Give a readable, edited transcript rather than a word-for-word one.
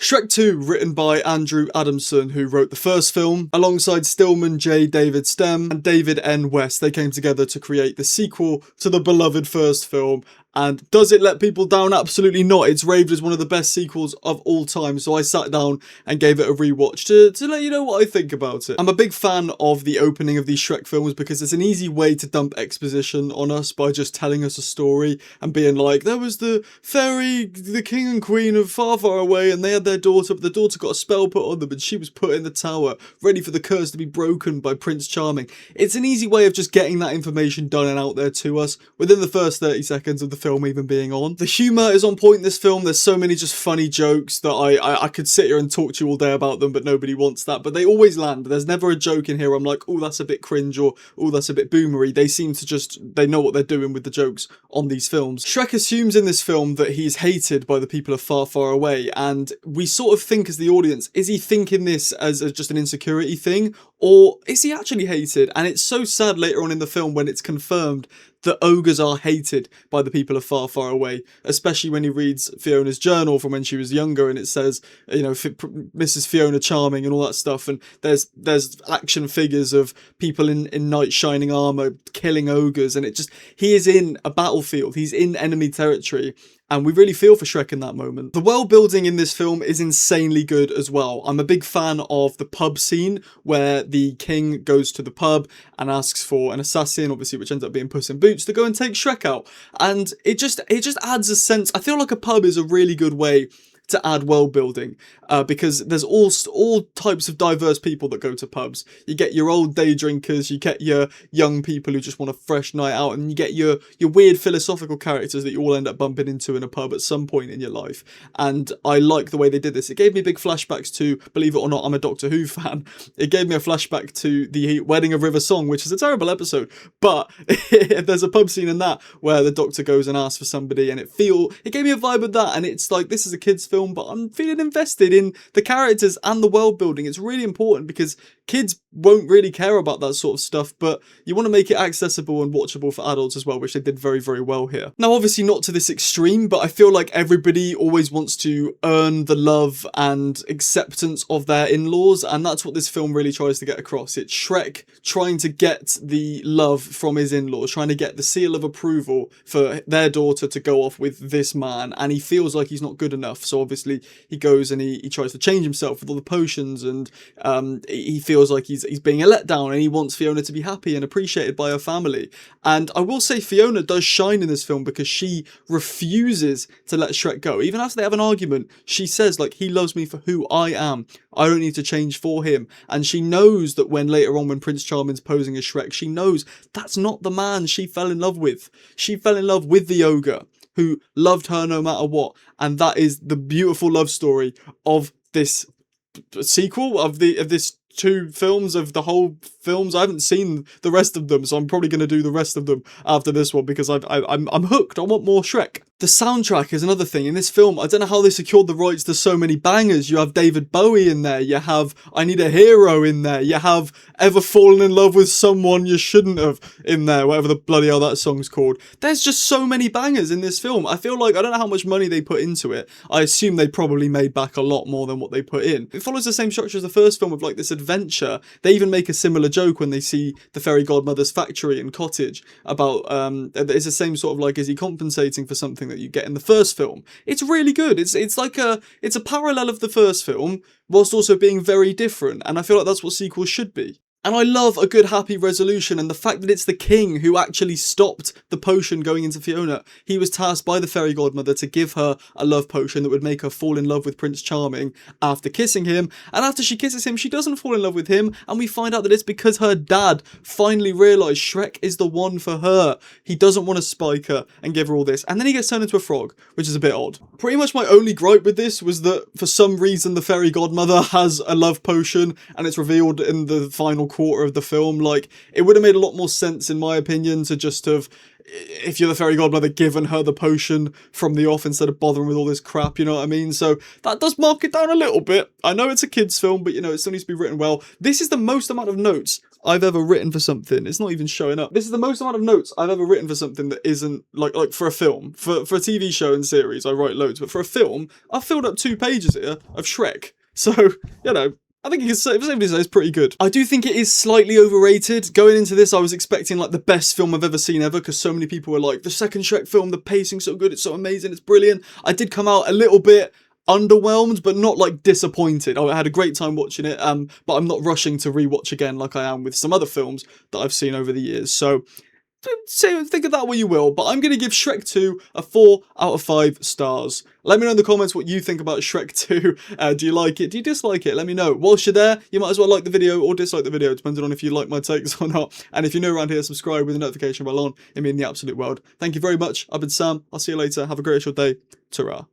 Shrek 2, written by Andrew Adamson, who wrote the first film, alongside Stillman J. David Stem and David N. West. They came together to create the sequel to the beloved first film. And does it let people down? Absolutely not. It's raved as one of the best sequels of all time, so I sat down and gave it a rewatch to let you know what I think about it. I'm a big fan of the opening of these Shrek films because it's an easy way to dump exposition on us by just telling us a story and being like, there was the fairy, the king and queen of far, far away, and they had their daughter, but the daughter got a spell put on them and she was put in the tower, ready for the curse to be broken by Prince Charming. It's an easy way of just getting that information done and out there to us within the first 30 seconds of the film even being on. The humour is on point in this film. There's so many just funny jokes that I could sit here and talk to you all day about them, but nobody wants that. But they always land. There's never a joke in here I'm like, oh, that's a bit cringe, or oh, that's a bit boomery. They seem to just, they know what they're doing with the jokes on these films. Shrek assumes in this film that he's hated by the people of far, far away, and we sort of think as the audience, is he thinking this as just an insecurity thing, or is he actually hated? And it's so sad later on in the film when it's confirmed that ogres are hated by the people of far, far away, especially when he reads Fiona's journal from when she was younger, and it says, you know, Mrs. Fiona Charming and all that stuff, and there's action figures of people in knight shining armour killing ogres, and it just, he is in a battlefield, he's in enemy territory, and we really feel for Shrek in that moment. The world building in this film is insanely good as well. I'm a big fan of the pub scene where the king goes to the pub and asks for an assassin, obviously, which ends up being Puss in Boots, to go and take Shrek out. And it just adds a sense. I feel like a pub is a really good way to add world building, because there's all types of diverse people that go to pubs. You get your old day drinkers, you get your young people who just want a fresh night out, and you get your weird philosophical characters that you all end up bumping into in a pub at some point in your life. And I like the way they did this. It gave me big flashbacks to, believe it or not, I'm a Doctor Who fan. It gave me a flashback to the Wedding of River Song, which is a terrible episode, but there's a pub scene in that where the Doctor goes and asks for somebody, and it gave me a vibe of that. And it's like, this is a kid's film, but I'm feeling invested in the characters and the world building. It's really important because kids won't really care about that sort of stuff, but you want to make it accessible and watchable for adults as well, which they did very, very well here. Now, obviously not to this extreme, but I feel like everybody always wants to earn the love and acceptance of their in-laws, and that's what this film really tries to get across. It's Shrek trying to get the love from his in-laws, trying to get the seal of approval for their daughter to go off with this man, and he feels like he's not good enough, so obviously he goes and he tries to change himself with all the potions, and he feels like he's being a letdown, and he wants Fiona to be happy and appreciated by her family. And I will say Fiona does shine in this film because she refuses to let Shrek go. Even after they have an argument, she says, like, he loves me for who I am. I don't need to change for him. And she knows that when later on when Prince Charming's posing as Shrek, she knows that's not the man she fell in love with. She fell in love with the ogre who loved her no matter what. And that is the beautiful love story of this sequel, of this two films, of the whole films. I haven't seen the rest of them, so I'm probably going to do the rest of them after this one because I'm hooked. I want more Shrek. The soundtrack is another thing. In this film, I don't know how they secured the rights to so many bangers. You have David Bowie in there, you have I Need a Hero in there, you have Ever Fallen in Love with Someone You Shouldn't Have in there, whatever the bloody hell that song's called. There's just so many bangers in this film. I feel like, I don't know how much money they put into it. I assume they probably made back a lot more than what they put in. It follows the same structure as the first film of like this adventure. They even make a similar joke when they see the fairy godmother's factory and cottage about, it's the same sort of like, is he compensating for something that you get in the first film? It's really good. It's like it's a parallel of the first film whilst also being very different, and I feel like that's what sequels should be. And I love a good happy resolution, and the fact that it's the king who actually stopped the potion going into Fiona. He was tasked by the fairy godmother to give her a love potion that would make her fall in love with Prince Charming after kissing him, and after she kisses him, she doesn't fall in love with him, and we find out that it's because her dad finally realised Shrek is the one for her. He doesn't want to spike her and give her all this, and then he gets turned into a frog, which is a bit odd. Pretty much my only gripe with this was that for some reason the fairy godmother has a love potion, and it's revealed in the final quarter of the film. Like, it would have made a lot more sense in my opinion to just have, if you're the fairy godmother, given her the potion from the off instead of bothering with all this crap, you know what I mean? So that does mark it down a little bit. I know it's a kid's film, but you know, it still needs to be written well. This is the most amount of notes I've ever written for something. It's not even showing up. This is the most amount of notes I've ever written for something that isn't like for a film. For a TV show and series, I write loads, but for a film, I've filled up 2 pages here of Shrek. So, you know, I think you can safely say it's pretty good. I do think it is slightly overrated. Going into this, I was expecting like the best film I've ever seen ever, because so many people were like, the second Shrek film, the pacing's so good, it's so amazing, it's brilliant. I did come out a little bit underwhelmed, but not like disappointed. I had a great time watching it, but I'm not rushing to rewatch again like I am with some other films that I've seen over the years. So think of that what you will, but I'm going to give Shrek 2 a 4 out of 5 stars. Let me know in the comments what you think about Shrek 2. Do you like it? Do you dislike it? Let me know. Whilst you're there, you might as well like the video or dislike the video, depending on if you like my takes or not. And if you're new around here, subscribe with the notification bell on. It means the absolute world. Thank you very much. I've been Sam. I'll see you later. Have a great day. Ta-ra.